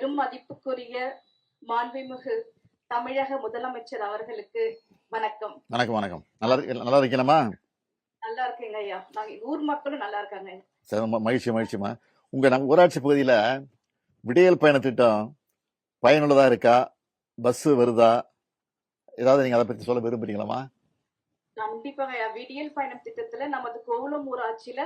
பெரும் மதிப்புக்குரிய மாண்புமிகு தமிழக முதலமைச்சர் அவர்களுக்கு வணக்கம். வணக்கம் வணக்கம். நல்லா இருக்கீங்களா? நல்லா இருக்கேங்க ஐயா. நாங்க ஊர் மக்களும் நல்லா இருக்காங்க. சரி, மகிழ்ச்சிமா. நம்ம ஊராட்சி பகுதியில விடியல் பயண திட்டம் பயனுள்ளதா இருக்கா? பஸ் வருதா? ஏதாவது நீங்க அதை பத்தி சொல்ல விரும்புறீங்களாமா? கண்டிப்பாங்க ஐயா. விடியல் பயணம் திட்டத்துல நமது கோவளம் ஊராட்சியில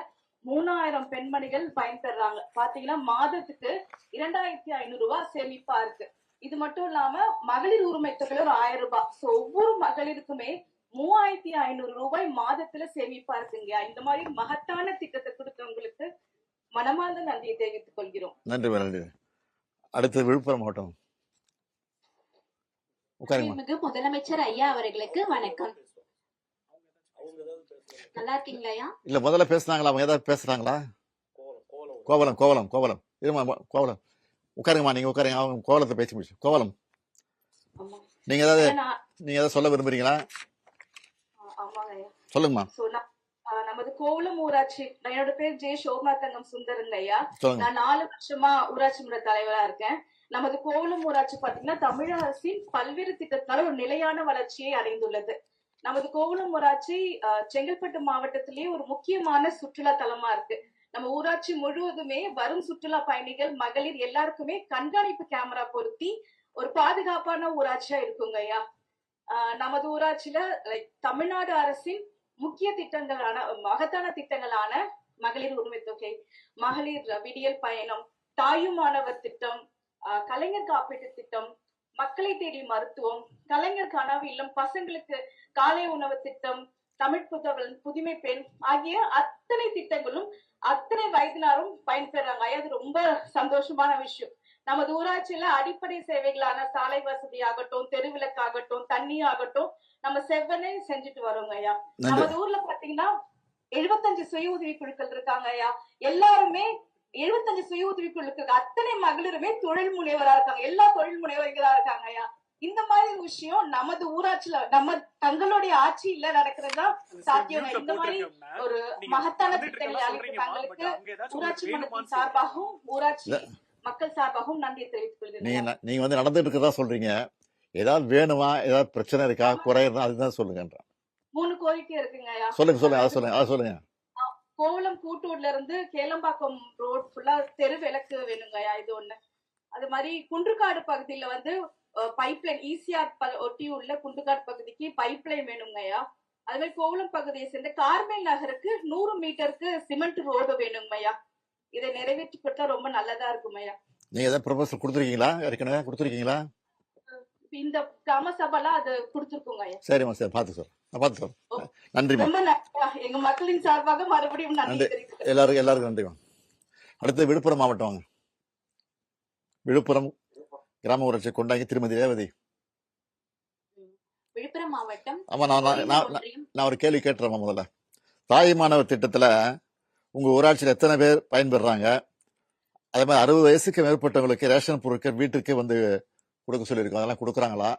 3000 பெண்மணிகள் பயன்பெறாங்க. பாத்தீங்கன்னா மாதத்துக்கு 2500 ரூபாய் சேமிப்பா இருக்கு. இது மட்டும் இல்லாம மகளிர் உரிமை தொகை ஒரு 1000 ரூபாய். ஒவ்வொரு மகளிருக்குமே 3500 ரூபாய் மாதத்துல சேமிப்பா இருக்குங்க. இந்த மாதிரி மகத்தான திட்டத்தை கொடுத்தவங்களுக்கு மனமார்ந்த நன்றியை தெரிவித்துக் கொள்கிறோம். நன்றி. அடுத்து விழுப்புரம் மாவட்டம். முதலமைச்சர் ஐயா அவர்களுக்கு வணக்கம். நல்லா இருக்கீங்களா? இல்ல, முதல்ல பேசுனாங்களா? அவங்க ஏதாவது பேசுறாங்களா? கோவலம் கோவலம் உட்காருங்கம்மா. நீங்க உட்காருங்க. அவங்க கோவலத்தை பேசி முடிச்சு. கோவலம், நீங்க ஏதாவது சொல்ல விரும்புறீங்களா? சொல்லுங்கம்மா. நமது கோவளம் ஊராட்சி, என்னோட பேர் ஜே சோபனா தங்கம் சுந்தரங்க ஐயா. நான் 4 வருஷமா ஊராட்சி மன்ற தலைவரா இருக்கேன். நமது கோவளம் ஊராட்சி பாத்தீங்கன்னா தமிழக அரசின் பல்வேறு திட்டத்தினால ஒரு நிலையான வளர்ச்சியை அடைந்துள்ளது. நமது கோவளம் ஊராட்சி செங்கல்பட்டு மாவட்டத்திலேயே ஒரு முக்கியமான சுற்றுலா தலமா இருக்கு. நம்ம ஊராட்சி முழுவதுமே வரும் சுற்றுலா பயணிகள், மகளிர் எல்லாருக்குமே கண்காணிப்பு கேமரா பொருத்தி ஒரு பாதுகாப்பான ஊராட்சியா இருக்குங்க ஐயா. நமது ஊராட்சியில தமிழ்நாடு அரசின் முக்கிய திட்டங்களான மகத்தான திட்டங்களான மகளிர் உரிமை தொகை, மகளிர் விடியல் பயணம், தாயுமானவர் திட்டம், கலைஞர் காப்பீட்டு திட்டம், மக்களை தேடி மருத்துவம், கலைஞர் கனவு இல்லம், பசங்களுக்கு காலை உணவு திட்டம், தமிழ் புதவல், புதுமை பெண் ஆகிய அத்தனை திட்டங்களும் அத்தனை வயதினாரும் பயன்பெறாங்க. அது ரொம்ப சந்தோஷமான விஷயம். நமது ஊராட்சியில அடிப்படை சேவைகளான சாலை வசதி ஆகட்டும், தெருவிளக்காகட்டும், தண்ணி ஆகட்டும், நம்ம செவ்வனே செஞ்சுட்டு வரோங்க ஐயா. நமது ஊர்ல பாத்தீங்கன்னா 75 சுய உதவி குழுக்கள் இருக்காங்க ஐயா. எல்லாருமே 75 சுய உதவி குழுக்கள் அத்தனை மகளிருமே தொழில் முனைவரா இருக்காங்க. எல்லா தொழில் முனைவர்களா இருக்காங்க ஐயா. இந்த மாதிரி விஷயம் நமது ஊராட்சியில நம்ம தங்களுடைய ஆட்சியில நடக்கிறதா சாத்தியம். இந்த மாதிரி ஒரு மகத்தான திட்டங்களை தங்களுக்கு ஊராட்சி மன்றத்தின் சார்பாகவும் ஊராட்சி மக்கள் சார்பாகவும் நன்றியை தெரிவித்துக் கொள்கிறேன். நீங்க நடந்துட்டு இருக்கிறதா சொல்றீங்க. ஏதாவது வேணுமா? ஏதாவது பிரச்சனை இருக்கா? குறை இருந்தா அதுதான் சொல்லுங்க. 3 கோரிக்கை இருக்குங்க ஐயா. சொல்லுங்க. கோவளம் கூட்டூர்ல இருந்து கேளம்பாக்கம் ரோட் ஃபுல்லா தெரு விளக்கு வேணுங்க ஐயா. இது ஒண்ணு. அது மாதிரி குன்றுகாடு பகுதியில பைப்லைன் ஈசிஆர் ஒட்டி உள்ள குன்றுகாடு பகுதிக்கு பைப்லைன் வேணுங்க ஐயா. அது மாதிரி கோவளம் பகுதியை சேர்ந்த கார்மேல் நகருக்கு 100 மீட்டருக்கு சிமெண்ட் ரோடு வேணுங்க ஐயா. இதை நிறைவேற்றி கொடுத்தா ரொம்ப நல்லதா இருக்கும் ஐயா. நீங்க ஏதாவது ப்ரொபோசல் கொடுத்துருக்கீங்களா? இந்த கிராம சபைலாம் அது கொடுத்துருக்கோங்க ஐயா. சரிம்மா, சரி, பார்த்து சார். நன்றிமா. எங்க மக்களின் சார்பாக மறுபடியும் நன்றி. எல்லாருக்கும் நன்றிமா. அடுத்து விழுப்புரம் மாவட்டம் வாங்க. விழுப்புரம் கிராம ஊராட்சி கொண்டாங்க திருமதி ரேவதி. விழுப்புரம் மாவட்டம். ஆமா, நான் ஒரு கேள்வி கேட்டுறேன். முதல்ல தாய் மாணவர் திட்டத்துல உங்க ஊராட்சியில் எத்தனை பேர் பயன்பெறாங்க? அதே மாதிரி 60 வயசுக்கு மேற்பட்டவங்களுக்கு ரேஷன் பொருட்கள் வீட்டுக்கு கொடுக்க சொல்லியிருக்கோம். அதெல்லாம் கொடுக்குறாங்களா?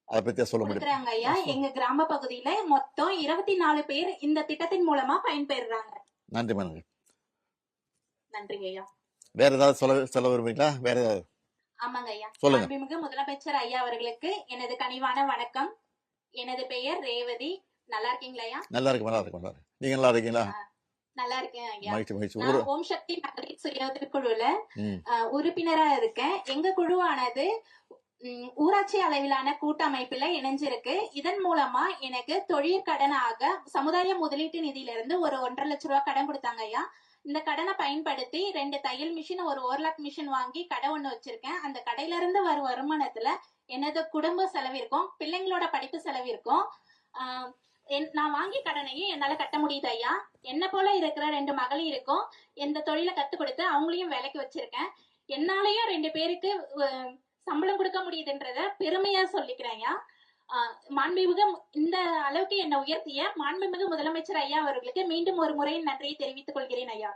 அதை பத்தி சொல்ல முடியும் ஐயா? எங்க கிராம பகுதியில மொத்தம் 24 பேர் இந்த திட்டத்தின் மூலமா பயன்பெறாங்க. நன்றி ஐயா. வேற ஏதாவது சொல்ல விரும்புறீங்களா? வேற ஏதாவது? ஆமாங்க ஐயா. சொல்லுங்க. முதலமைச்சர் ஐயா அவர்களுக்கு எனது கனிவான வணக்கம். எனது பெயர் ரேவதி. நல்லா இருக்கீங்களா ஐயா? நல்லா இருக்கு. நீங்க நல்லா இருக்கீங்களா? நல்லா இருக்கேன் ஐயா. மகிழ்ச்சி. ஓம் சக்தி மகளிர் சுய உதவி குழுல உறுப்பினரா இருக்கேன். எங்க குழுவானது ஊராட்சி அளவிலான கூட்டமைப்புல இணைஞ்சிருக்கு. இதன் மூலமா எனக்கு தொழில் கடனாக சமுதாய முதலீட்டு நிதியில இருந்து ஒரு 1.5 லட்சம் ரூபாய் கடன் கொடுத்தாங்க ஐயா. இந்த கடனை பயன்படுத்தி 2 தையல் மிஷின், ஒரு ஓர்லாக் மிஷின் வாங்கி கடை ஒண்ணு வச்சிருக்கேன். அந்த கடையில இருந்து வரும் வருமானத்துல எனது குடும்ப செலவிற்கும் பிள்ளைங்களோட படிப்பு செலவிற்கும் நான் வாங்கி கடனையும் என்னால கட்ட முடியுது ஐயா. என்ன போல இருக்கிற 2 மகளிருக்கும் எந்த தொழிலை கத்து கொடுத்து அவங்களையும் வேலைக்கு வச்சிருக்கேன். என்னாலயும் 2 பேருக்கு சம்பளம் கொடுக்க முடியுதுன்றத பெருமையா சொல்லிக்கிறேன் ஐயா. மாண்புமிகு இந்த அளவுக்கு என்ன உயர்த்திய மாண்புமிகு முதலமைச்சர் ஐயா அவர்களுக்கு மீண்டும் ஒரு முறை நன்றியை தெரிவித்துக் கொள்கிறேன் ஐயா.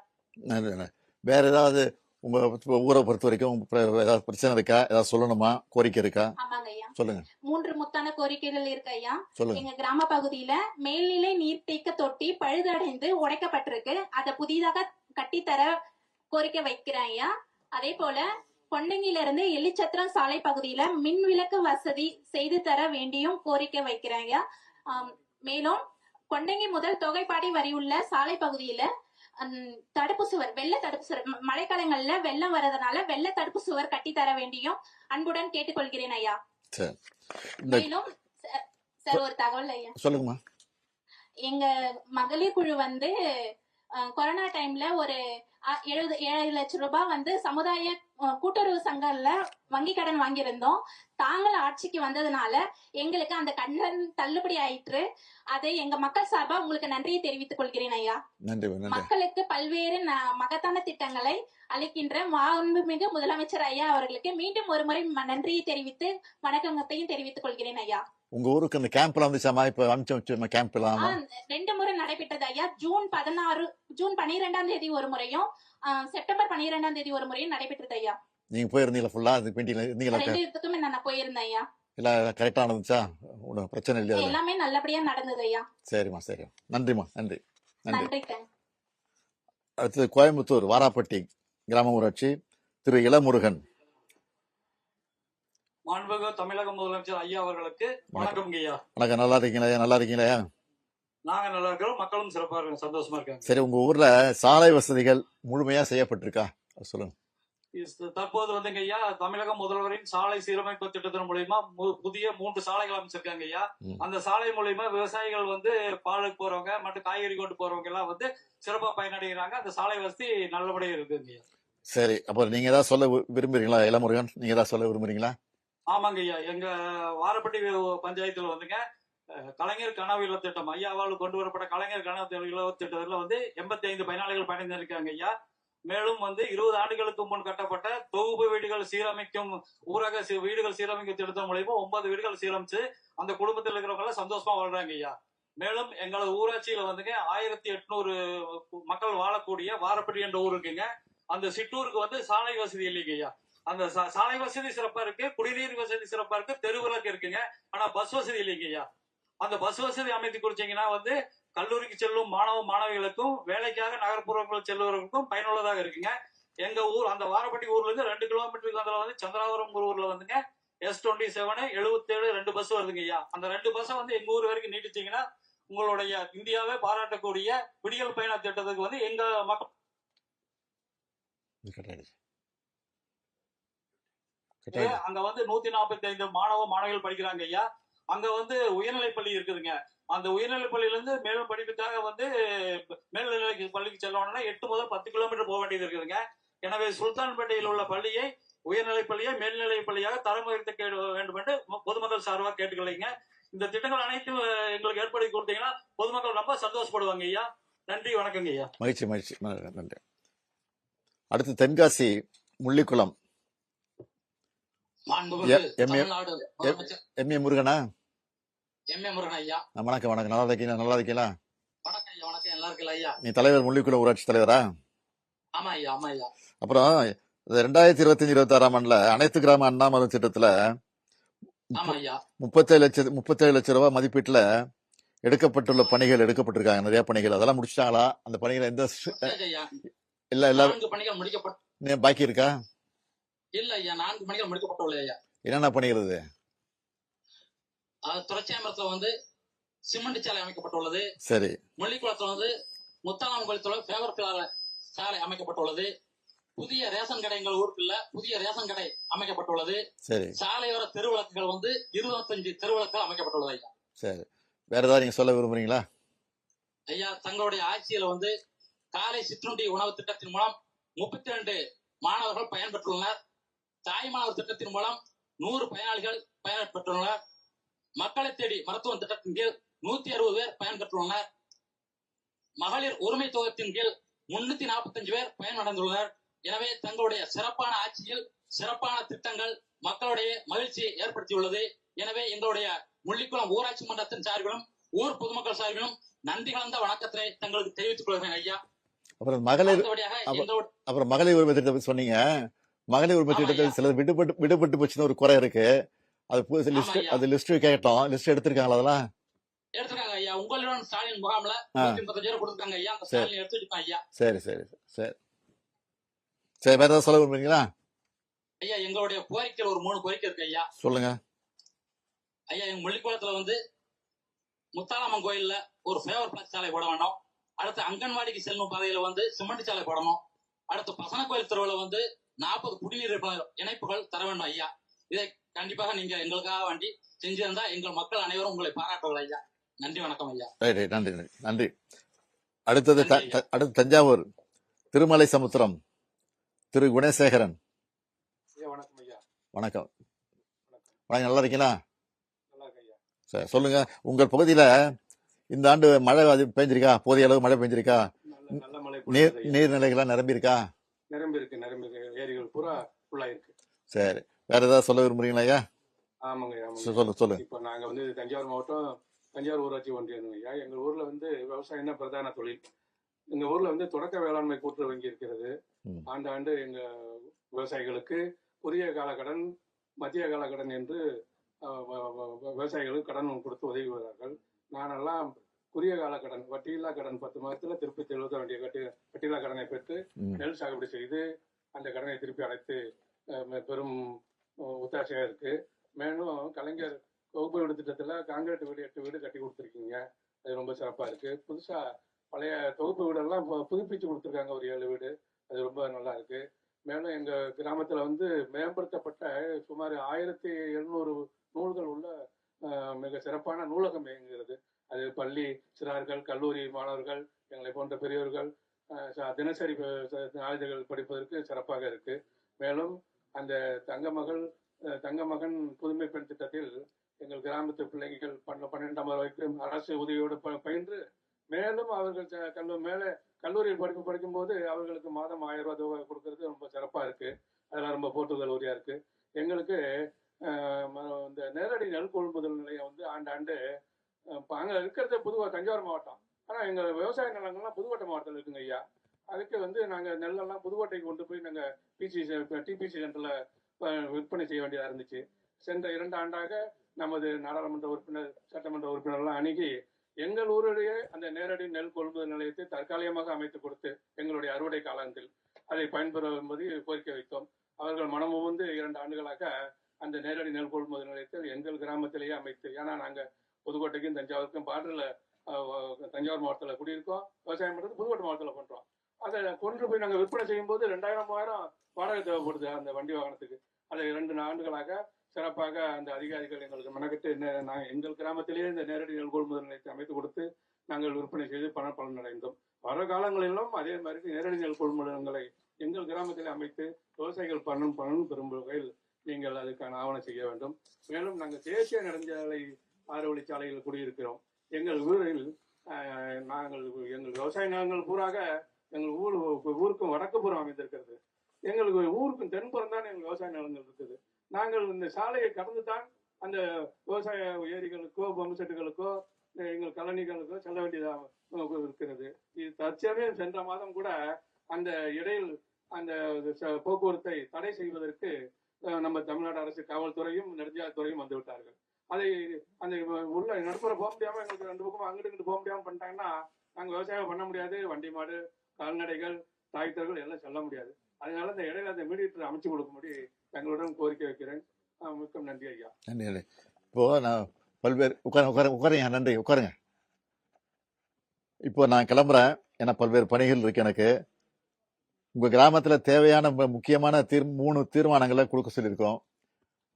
வேற ஏதாவது உங்க ஊரை பொறுத்த வரைக்கும் ஏதாவது பிரச்சனை இருக்கா? ஏதாவது சொல்லணுமா? கோரிக்கை இருக்கா? ஆமாங்க ஐயா, சொல்லுங்க. 3 முத்தான கோரிக்கைகள் இருக்கு ஐயா. சொல்லுங்க. எங்க கிராம பகுதியில மேல்நிலை நீர்த்தேக்க தொட்டி பழுதடைந்து உடைக்கப்பட்டிருக்கு. அதை புதிதாக கட்டித்தர கோரிக்கை வைக்கிறேன் ஐயா. அதே போல கொண்டங்கிலிருந்து எலிச்சத்திரம் சாலை பகுதியில மின் விளக்கு வசதி செய்து தர வேண்டியும் கோரிக்கை வைக்கிறேன் ஐயா. மேலும் கொண்டங்கி முதல் தொகைப்பாடி வரை உள்ள சாலை பகுதியில தடுப்பு சுவர், வெள்ள தடுப்பு சுவர், மழைக்காலங்கள்ல வெள்ளம் வரதுனால வெள்ள தடுப்பு சுவர் கட்டி தர வேண்டியும் அன்புடன் கேட்டுக்கொள்கிறேன் ஐயா. மேலும் சார் ஒரு தகவல் ஐயா. சொல்லுங்கம்மா. எங்க மகளிர் குழு வந்து கொரோனா டைம்ல ஒரு 7 லட்சம் ரூபாய் சமுதாய கூட்டுறவு சங்கம்ல வங்கி கடன் வாங்கியிருந்தோம். தாங்கள் ஆட்சிக்கு வந்ததுனால எங்களுக்கு அந்த கடன் தள்ளுபடி ஆயிற்று. அதை எங்க மக்கள் சார்பா உங்களுக்கு நன்றியை தெரிவித்துக் கொள்கிறேன் ஐயா. மக்களுக்கு பல்வேறு மகத்தான திட்டங்களை அளிக்கின்ற மாண்புமிகு முதலமைச்சர் ஐயா அவர்களுக்கு மீண்டும் ஒரு முறை நன்றியை தெரிவித்து வணக்கத்தையும் தெரிவித்துக் கொள்கிறேன் ஐயா. உங்க ஊருக்கு அந்த கேம்ப்ல வந்துச்சாமா? இப்ப அனுப்பிச்சு கேம்ப்ல 2 முறை நடைபெற்றது ஐயா. ஜூன் 12ஆம் தேதி ஒரு முறையும் செப்டம்பர் 12ஆம் தேதி ஒரு முறையும் நடைபெற்றது ஐயா. நீங்க போயிருந்தீங்களா? ஃபுல்லா அது பெண்டிங்ல இருந்தீங்களா? 2 இதுக்குமே நான் போயிருந்தேன் ஐயா. எல்லாம் கரெக்டா நடந்துச்சா? ஒன்றும் பிரச்சனை இல்லையா? எல்லாமே நல்லபடியா நடந்தது ஐயா. சரிம்மா, சரி, நன்றிம்மா. நன்றி. நன்றி. அடுத்தது கோயம்புத்தூர் வாராப்பட்டி கிராம ஊராட்சி திரு இளமுருகன். மாண்புமிகு தமிழக முதலமைச்சர் ஐயா அவர்களுக்கு வணக்கம் ஐயா. வணக்கம். நல்லா இருக்கீங்களா? நல்லா இருக்கீங்களா? நாங்க நல்லா இருக்கிறோம், மக்களும் சிறப்பா இருக்காங்க, சந்தோஷமா இருக்காங்க. சரி, உங்க ஊர்ல சாலை வசதிகள் முழுமையா செய்யப்பட்டிருக்கா சொல்லுங்க. தற்போது ஐயா தமிழக முதல்வரின் சாலை சீரமைப்பு திட்டத்தின் மூலியமா புதிய 3 சாலைகள் அமைச்சிருக்காங்க ஐயா. அந்த சாலை மூலியமா விவசாயிகள் பாலுக்கு போறவங்க மற்றும் காய்கறி கொண்டு போறவங்க எல்லாம் சிறப்பா பயனடைகிறாங்க. அந்த சாலை வசதி நல்லபடியா இருக்குங்க ஐயா. சரி, அப்ப நீங்க ஏதாவது சொல்ல விரும்புறீங்களா இளமுருகன்? நீங்க ஏதாவது சொல்ல விரும்புறீங்களா? ஆமாங்க ஐயா, எங்க வாரப்பட்டி பஞ்சாயத்துல கலைஞர் கனவு இல்ல திட்டம் ஐயாவால் கொண்டு வரப்பட்ட கலைஞர் கனவு இல்ல திட்டத்துல 85 பயனாளிகள் பயணிந்திருக்காங்க ஐயா. மேலும் 20 ஆண்டுகளுக்கு முன் கட்டப்பட்ட தொகுப்பு வீடுகள் சீரமைக்கும் ஊரக வீடுகள் சீரமைக்கும் திட்டத்தின் மூலமா 9 வீடுகள் சீரமைச்சு அந்த குடும்பத்தில் இருக்கிறவங்க சந்தோஷமா வாழ்றாங்க ஐயா. மேலும் எங்களது ஊராட்சியில 1800 மக்கள் வாழக்கூடிய வாரப்பட்டி என்ற ஊர் இருக்குங்க. அந்த சிற்றூருக்கு சாலை வசதி இல்லைங்க ஐயா. அந்த சாலை வசதி சிறப்பா இருக்கு, குடிநீர் வசதி சிறப்பா இருக்கு, தெருவிளக்கு இருக்குங்க. ஆனா பஸ் வசதி இல்லைங்க ஐயா. அந்த பஸ் வசதி அமைத்து கொடுத்தீங்கன்னா கல்லூரிக்கு செல்லும் மாணவ மாணவிகளுக்கும் வேலைக்காக நகர்ப்புறங்கள் செல்வர்களுக்கும் பயனுள்ளதாக இருக்குங்க. எங்க ஊர் அந்த வாரப்பட்டி ஊர்ல இருந்து 2 கிலோமீட்டருக்கு சந்திராபுரம் ஊர்ல S27 77 2 பஸ் வருதுங்க ஐயா. அந்த 2 பஸ் எங்க ஊர் வரைக்கும் நீட்டிச்சீங்கன்னா உங்களுடைய இந்தியாவே பாராட்டக்கூடிய விடியல் பயண திட்டத்துக்கு எங்க மக்கள் அங்க 145 மாணவ மாணவிகள் படிக்கிறாங்க ஐயா. அங்க உயர்நிலை பள்ளி இருக்குதுங்க. அந்த உயர்நிலை பள்ளியில இருந்து மேலும் படிப்புக்காக மேல்நிலை பள்ளிக்கு செல்லணும்னா 8 முதல் 10 கிலோமீட்டர் போக வேண்டியது இருக்குதுங்க. எனவே சுல்தான்பேட்டையில் உள்ள பள்ளியை உயர்நிலை பள்ளியை மேல்நிலை பள்ளியாக தரம் உயர்த்த வேண்டும் என்று பொதுமக்கள் சார்பாக கேட்டுக்கொள்ளுங்க. இந்த திட்டங்கள் அனைத்தும் எங்களுக்கு ஏற்படுத்தி கொடுத்தீங்கன்னா பொதுமக்கள் ரொம்ப சந்தோஷப்படுவாங்க ஐயா. நன்றி, வணக்கங்க ஐயா. மகிழ்ச்சி, மகிழ்ச்சி, நன்றி. அடுத்து தென்காசி முள்ளிக்குளம் எம் ஏ முருகனா? முருகன் ஐயா. வணக்கம். வணக்கம். நல்லா இருக்கீங்களா? நல்லா இருக்கீங்களா? வணக்கம் ஐயா. வணக்கம். நல்லா இருக்கீங்களா ஐயா? நீ தலைவர் முள்ளிக்குளம் ஊராட்சி தலைவரா? ஆமா ஐயா. ஆமா ஐயா. அப்புறம் 2025-26 ஆண்டுல அனைத்து கிராம அண்ணாமலை திட்டத்துல 37 லட்சம் ரூபாய் மதிப்பீட்டுல எடுக்கப்பட்டுள்ள பணிகள் எடுக்கப்பட்டிருக்காங்க. நிறைய பணிகள் அதெல்லாம் முடிச்சிட்டாங்களா? அந்த பணிகள் எந்த இல்ல பணிகள் முடிக்கப்பட்டு பாக்கி இருக்கா? இல்ல ஐயா, 4 பணிகள் முடிக்கப்பட்டுள்ள ஐயா. என்னென்ன பணிகள்? துறைச்சாமரத்துல சிமெண்ட் சாலை அமைக்கப்பட்டுள்ளது. சரி. முள்ளிக்குளத்துல முத்தாலாம் கோயிலத்துல ஃபேவர் சாலை அமைக்கப்பட்டுள்ளது. புதிய ரேஷன் கடை எங்கள் ஊருக்குள்ள புதிய ரேஷன் கடை அமைக்கப்பட்டுள்ளது. சரி. சாலையோர தெருவிளக்குகள் 25 தெருவிளக்குகள் அமைக்கப்பட்டுள்ளது ஐயா. சரி. வேற ஏதாவது நீங்க சொல்ல விரும்புறீங்களா? ஐயா, தங்களுடைய ஆட்சியில காலை சிற்றுண்டி உணவு திட்டத்தின் மூலம் 32 மாணவர்கள் பயன்பெற்றுள்ளனர். தாய்மானவர் திட்டத்தின் மூலம் 100 பயனாளிகள் பயன்பெற்றுள்ளனர். மக்களை தேடி மருத்துவ திட்டத்தின் கீழ் 160 பேர் பயன்பெற்றுள்ளனர். மகளிர் உரிமை தொகையின் கீழ் 345 பேர் பயனடைந்துள்ளனர். எனவே தங்களுடைய சிறப்பான ஆட்சியில் சிறப்பான திட்டங்கள் மக்களுடைய மகிழ்ச்சியை ஏற்படுத்தியுள்ளது. எனவே எங்களுடைய முள்ளிக்குளம் ஊராட்சி மன்றத்தின் சார்பிலும் ஊர் பொதுமக்கள் சார்பிலும் நன்றி கலந்த வணக்கத்தை தங்களுக்கு தெரிவித்துக் கொள்கிறேன் ஐயா. அப்புறம் மகளிர் உரிமை திட்டத்தை சொன்னீங்க. மகளிர் உரிமை திட்டத்தில் சிலர் விடுபட்டு போச்சுன்னு ஒரு குறை இருக்கு. அது லிஸ்ட் கேட்டோம். லிஸ்ட் எடுத்திருக்காங்களா? அதெல்லாம் எடுத்துருக்காங்க ஐயா. உங்களுடன் ஸ்டாலின் முகாம்ல 135 பேர் கொடுத்திருக்காங்க ஐயா. அந்த ஸ்டாலின் எடுத்துட்டாங்க ஐயா. சரி. வேற ஏதாவது சொல்ல விரும்புறீங்களா? ஐயா எங்களுடைய கோரிக்கையில் ஒரு 3 கோரிக்கை இருக்கு ஐயா. சொல்லுங்க. ஐயா எங்க முள்ளிக்குளத்துல வந்து முத்தாலம்மன் கோயில்ல ஒரு ஃபேவர் பிளஸ் சாலை போட வேணும். அடுத்து அங்கன்வாடிக்கு செல்லும் பாதையில வந்து சிமெண்ட் சாலை போடணும். அடுத்து பசன கோயில் தெருவுல வந்து 40 குடிநீர் இணைப்புகள் தர வேண்டும் ஐயா. இதை கண்டிப்பாக நீங்க எங்களுக்காக வேண்டி செஞ்சிருந்தா எங்கள் மக்கள் அனைவரும் உங்களை பாராட்டுவார்கள் ஐயா. நன்றி, வணக்கம் ஐயா. நன்றி நன்றி. அடுத்தது அடுத்து தஞ்சாவூர் திருமலை சமுத்திரம் திரு குணசேகரன். வணக்கம் ஐயா. வணக்கம். வணக்கம், நல்லா இருக்கீங்களா? நல்லா இருக்கு ஐயா. சரி, சொல்லுங்க. உங்கள் பகுதியில இந்த ஆண்டு மழை பெஞ்சிருக்கா? போதிய அளவு மழை பெஞ்சிருக்கா? நல்ல மழை நீர்நிலைகள்லாம் நிரம்பி இருக்கா? நிரம்பி இருக்கு. ஏரிகள் பூரா ஃபுல்லா இருக்கு. சரி, வேற ஏதாவது சொல்ல விரும்புறீங்களா ஐயா? ஆமாங்க ஐயா. சொல்லு. இப்போ நாங்க வந்து தஞ்சாவூர் மாவட்டம் தஞ்சாவூர் ஊராட்சி ஒன்றியம் ஐயா. எங்க ஊர்ல வந்து விவசாயம் தான் பிரதான தொழில். எங்க ஊர்ல வந்து தொடக்க வேளாண்மை கூட்டுறவு வங்கி இருக்கிறது. ஆண்டாண்டு எங்க விவசாயிகளுக்கு குறுகிய கால கடன், மத்திய கால கடன் என்று விவசாயிகளுக்கு கடன் கொடுத்து உதவி வருகிறார்கள். நானெல்லாம் குறுகிய கால கடன், வட்டியில்லா கடன் 10 மாதத்துல திருப்பி செலுத்த வேண்டிய வட்டியில்லா கடனை பெற்று நெல் சாகுபடி செய்து அந்த கடனை திருப்பி அடைத்து பெரும் ஒத்தாசையா இருக்கு. மேலும் கலைஞர் தொகுப்பு வீடு திட்டத்துல காங்கிரீட் வீடு 8 வீடு கட்டி கொடுத்துருக்கீங்க. அது ரொம்ப சிறப்பா இருக்கு. புதுசா பழைய தொகுப்பு வீடெல்லாம் புதுப்பிச்சு கொடுத்துருக்காங்க ஒரு 7 வீடு. அது ரொம்ப நல்லா இருக்கு. மேலும் எங்க கிராமத்துல வந்து மேம்படுத்தப்பட்ட சுமார் 1700 நூல்கள் உள்ள மிக சிறப்பான நூலகம் இயங்குகிறது. அது பள்ளி சிறார்கள், கல்லூரி மாணவர்கள், எங்களை போன்ற பெரியவர்கள் தினசரி நாளிதழ்கள் படிப்பதற்கு சிறப்பாக இருக்கு. மேலும் அந்த தங்கமகன் புதுமை பெண் திட்டத்தில் எங்கள் கிராமத்து பிள்ளைகள் 12ஆம் வரைக்கும் அரசு உதவியோடு பயின்று மேலும் அவர்கள் கல்லூரியில் படிக்கும் போது அவர்களுக்கு மாதம் 1000 ரூபாய் தொகை கொடுக்கறது ரொம்ப சிறப்பா இருக்கு. அதெல்லாம் ரொம்ப போற்றுதல் உரியா இருக்கு. எங்களுக்கு இந்த நேரடி நெல் கொள்முதல் நிலையம் வந்து ஆண்டாண்டு அங்க இருக்கிறது தஞ்சாவூர் மாவட்டம். ஆனா எங்க விவசாய நிலங்கள்லாம் புதுக்கோட்டை மாவட்டத்தில் இருக்குங்க ஐயா. அதுக்கு வந்து நாங்க நெல்லெல்லாம் புதுக்கோட்டைக்கு கொண்டு போய் நாங்க டிபிசி சென்டர்ல விற்பனை செய்ய வேண்டியதா இருந்துச்சு. சென்ற 2 ஆண்டாக நமது நாடாளுமன்ற உறுப்பினர், சட்டமன்ற உறுப்பினர்லாம் அணுகி எங்கள் ஊரிலேயே அந்த நேரடி நெல் கொள்முதல் நிலையத்தை தற்காலிகமாக அமைத்து கொடுத்து எங்களுடைய அறுவடை காலத்தில் அதை பயன்பெறும் என்பதை கோரிக்கை வைத்தோம். அவர்கள் மனமும் வந்து 2 ஆண்டுகளாக அந்த நேரடி நெல் கொள்முதல் நிலையத்தை எங்கள் கிராமத்திலேயே அமைத்து, ஏன்னா நாங்க புதுக்கோட்டைக்கும் தஞ்சாவூருக்கும் பார்டர்ல தஞ்சாவூர் மாவட்டத்தில் குடியிருக்கோம். விவசாயம் பண்றது புதுக்கோட்டை மாவட்டத்தில் பண்றோம். அதை கொண்டு போய் நாங்கள் விற்பனை செய்யும் போது 2000-3000 வாடகை தேவைப்படுது அந்த வண்டி வாகனத்துக்கு. அதை 2 ஆண்டுகளாக சிறப்பாக அந்த அதிகாரிகள் எங்களுக்கு மெனக்கட்டு எங்கள் கிராமத்திலேயே இந்த நேரடி நெல் கொள்முதல் நிலையத்தை அமைத்து கொடுத்து நாங்கள் விற்பனை செய்து பலன் அடைந்தோம். வர காலங்களிலும் அதே மாதிரி நேரடி நெல் கொள்முதல்களை எங்கள் கிராமத்திலே அமைத்து விவசாயிகள் பெறும் வகையில் நீங்கள் அதுக்கான ஆவணம் செய்ய வேண்டும். மேலும் நாங்கள் தேசிய நெடுஞ்சாலை 6 வழிச்சாலையில் குடியிருக்கிறோம். எங்கள் ஊரில் எங்கள் விவசாய நிலங்கள் பூராக எங்கள் ஊருக்கும் வடக்கு புறம் அமைந்திருக்கிறது. எங்களுக்கு ஊருக்கும் தென்புறம் தான் எங்கள் விவசாய நிலங்கள் இருக்குது. நாங்கள் இந்த சாலையை கடந்து தான் அந்த விவசாய ஏரிகளுக்கோ பம்பு செட்டுகளுக்கோ எங்கள் கழனிகளுக்கோ செல்ல வேண்டியதாக இருக்கிறது. இது தற்சமயம் சென்ற மாதம் கூட அந்த இடையில் அந்த போக்குவரத்தை தடை செய்வதற்கு நம்ம தமிழ்நாடு அரசு காவல்துறையும் நெடுஞ்சாலைத்துறையும் வந்து விட்டார்கள். அதை அந்த உள்ள நடுப்புற போக முடியாம எங்களுக்கு 2 பக்கமும் அங்கிட்டு போக முடியாம பண்ணிட்டாங்கன்னா நாங்கள் விவசாயம் பண்ண முடியாது. வண்டி மாடு, கால்நடைகள், டிராக்டர்கள் எல்லாம் செல்ல முடியாது. அதனால இந்த இடையில அந்த மீடியேட்டர் அமைச்சு கொடுக்கும்படி தங்களுடன் கோரிக்கை வைக்கிறேன். மிக்க நன்றி ஐயா. நன்றி. இப்போ நான் பல்வேறு உட்காருங்க. நன்றி, உட்காருங்க. இப்போ நான் கிளம்புறேன். ஏன்னா பல்வேறு பணிகள் இருக்கு எனக்கு. உங்க கிராமத்துல தேவையான முக்கியமான 3 தீர்மானங்களை கொடுக்க சொல்லியிருக்கோம்.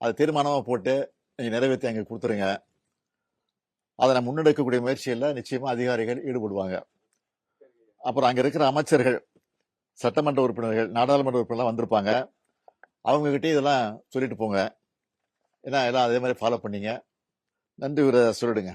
அது தீர்மானமா போட்டு நீங்க நிறைவேற்றி அங்கே கொடுத்துருங்க. அதை நான் முன்னெடுக்கக்கூடிய முயற்சியில் நிச்சயமா அதிகாரிகள் ஈடுபடுவாங்க. அப்புறம் அங்க இருக்கிற அமைச்சர்கள், சட்டமன்ற உறுப்பினர்கள், நாடாளுமன்ற உறுப்பினர்லாம் வந்திருப்பாங்க. அவங்ககிட்ட இதெல்லாம் சொல்லிட்டு போங்க. ஏன்னா எல்லாம் அதே மாதிரி ஃபாலோ பண்ணீங்க. நன்றி சொல்லிடுங்க.